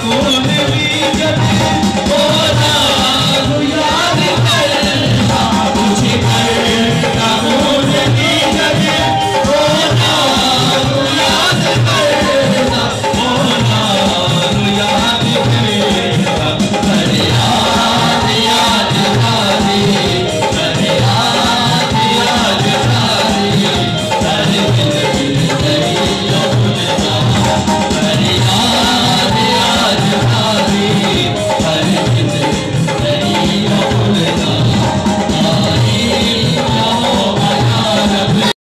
कौन